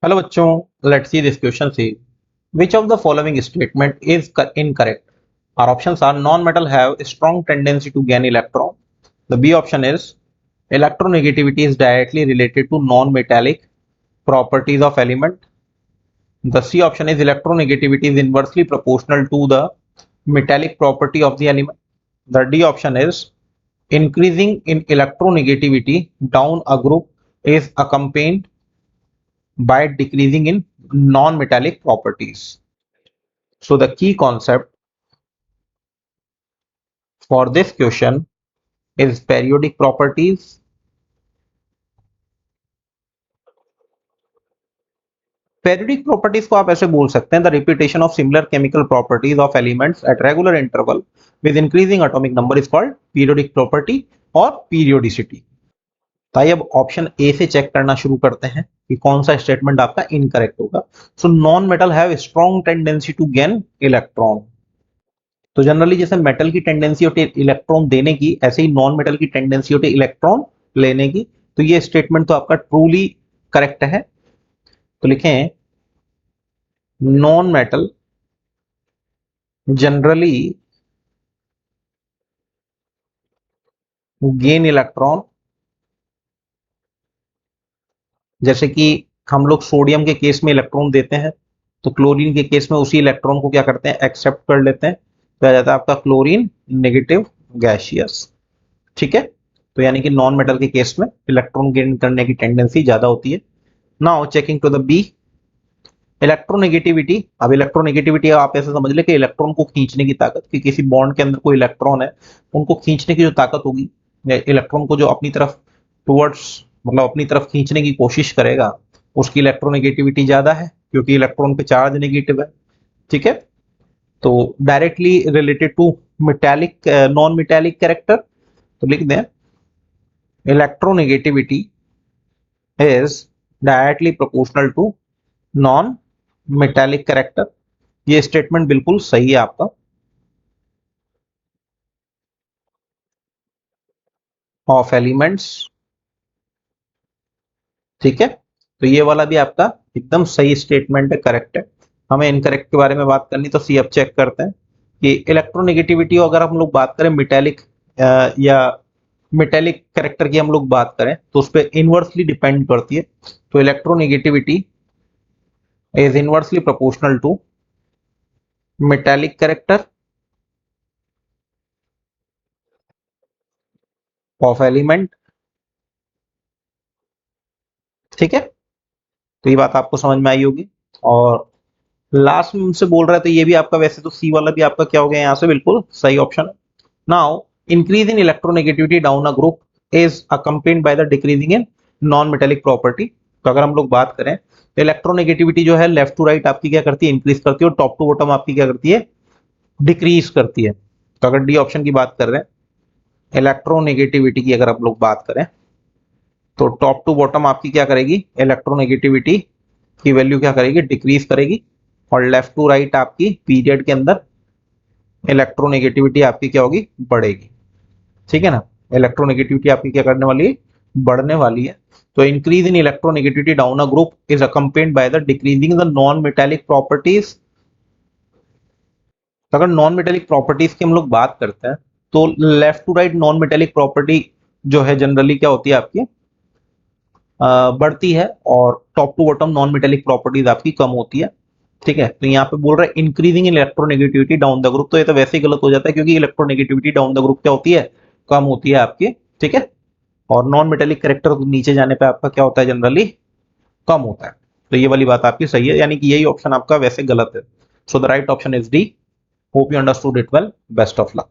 Hello बच्चों, let's see this question see which of the following statement is incorrect. Our options are non-metal have a strong tendency to gain electron. The B option is electronegativity is directly related to non-metallic properties of element. The C option is electronegativity is inversely proportional to the metallic property of the element. The D option is increasing in electronegativity down a group is accompanied by decreasing in non-metallic properties. So the key concept for this question is periodic properties. Periodic properties को आप ऐसे बोल सकते हैं, the repetition of similar chemical properties of elements at regular interval with increasing atomic number is called periodic property और periodicity. तो आइए अब ऑप्शन ए से चेक करना शुरू करते हैं कि कौन सा स्टेटमेंट आपका इनकरेक्ट होगा. So non metal have strong tendency to gain electron. तो जनरली जैसे मेटल की टेंडेंसी होती है इलेक्ट्रॉन देने की, ऐसे ही नॉन मेटल की टेंडेंसी होती है इलेक्ट्रॉन लेने की. तो ये स्टेटमेंट तो आपका ट्रूली करेक्ट है. तो लिखें non metal generally gain electron. जैसे कि हम लोग सोडियम के केस में इलेक्ट्रॉन देते हैं, तो क्लोरीन के केस में उसी इलेक्ट्रॉन को क्या करते हैं, एक्सेप्ट कर लेते हैं. तो आ जाता है आपका क्लोरीन नेगेटिव गैसियस. ठीक है. तो यानी कि नॉन मेटल के केस में इलेक्ट्रॉन गेन करने की टेंडेंसी ज्यादा होती है. Now checking to the B electronegativity. अब इलेक्ट्रोनेगेटिविटी आप ऐसे समझ ले कि इलेक्ट्रॉन को खींचने की ताकत, कि किसी बॉन्ड के अंदर कोई इलेक्ट्रॉन है, उनको खींचने की जो ताकत होगी, इलेक्ट्रॉन को जो अपनी तरफ टुवर्ड्स मतलब अपनी तरफ खींचने की कोशिश करेगा, उसकी इलेक्ट्रोनेगेटिविटी ज्यादा है क्योंकि इलेक्ट्रॉन पे चार्ज नेगेटिव है. ठीक है. तो directly related to metallic non metallic character. तो लिख दें electronegativity is directly proportional to non metallic character. ये स्टेटमेंट बिल्कुल सही है आपका. Of elements. ठीक है. तो ये वाला भी आपका एकदम सही स्टेटमेंट है, करेक्ट है. हमें इनकरेक्ट के बारे में बात करनी, तो सी अब चेक करते हैं कि इलेक्ट्रोनेगेटिविटी अगर हम लोग बात करें मेटालिक या मेटालिक कैरेक्टर की हम लोग बात करें तो उस पर इनवर्सली डिपेंड करती है. तो electronegativity is inversely proportional to metallic character of element. ठीक है. तो ये बात आपको समझ में आई होगी. और लास्ट में मुझसे बोल रहा है, तो ये भी आपका वैसे तो सी वाला भी आपका क्या हो गया यहाँ से बिल्कुल सही ऑप्शन है. Now increase in electronegativity down a group is accompanied by the decreasing in non metallic property. तो अगर हम लोग बात करें तो इलेक्ट्रोनेगेटिविटी जो है लेफ्ट टू राइट आपकी क्या करती है, इंक्रीज करती है, और टॉप टू बॉटम आपकी क्या करती है, डिक्रीज करती है. तो अगर डी ऑप्शन की बात कर रहे हैं, इलेक्ट्रोनेगेटिविटी की अगर आप लोग बात करें तो टॉप टू बॉटम आपकी क्या करेगी, इलेक्ट्रोनेगेटिविटी की वैल्यू क्या करेगी, डिक्रीज करेगी. और लेफ्ट टू राइट आपकी पीरियड के अंदर इलेक्ट्रोनेगेटिविटी आपकी क्या होगी, बढ़ेगी. ठीक है ना. इलेक्ट्रोनेगेटिविटी आपकी क्या करने वाली है, बढ़ने वाली है. तो increase in electronegativity down a group is accompanied by the decreasing the non metallic properties. तो अगर नॉन मेटेलिक प्रॉपर्टीज की हम लोग बात करते हैं तो left to right non metallic property जो है जनरली क्या होती है आपकी, बढ़ती है, और top to bottom non metallic properties आपकी कम होती है. ठीक है. तो यहाँ पे बोल रहा है increasing in electronegativity down the group. तो ये तो वैसे ही गलत हो जाता है क्योंकि इलेक्ट्रोनेगेटिविटी डाउन द ग्रुप क्या होती है, कम होती है आपकी. ठीक है. और नॉन मेटेलिक कैरेक्टर नीचे जाने पे आपका क्या होता है, जनरली कम होता है. तो ये वाली बात आपकी सही है, यानी कि यही ऑप्शन आपका वैसे गलत है. So the right option is D. Hope you understood it well. Best of luck.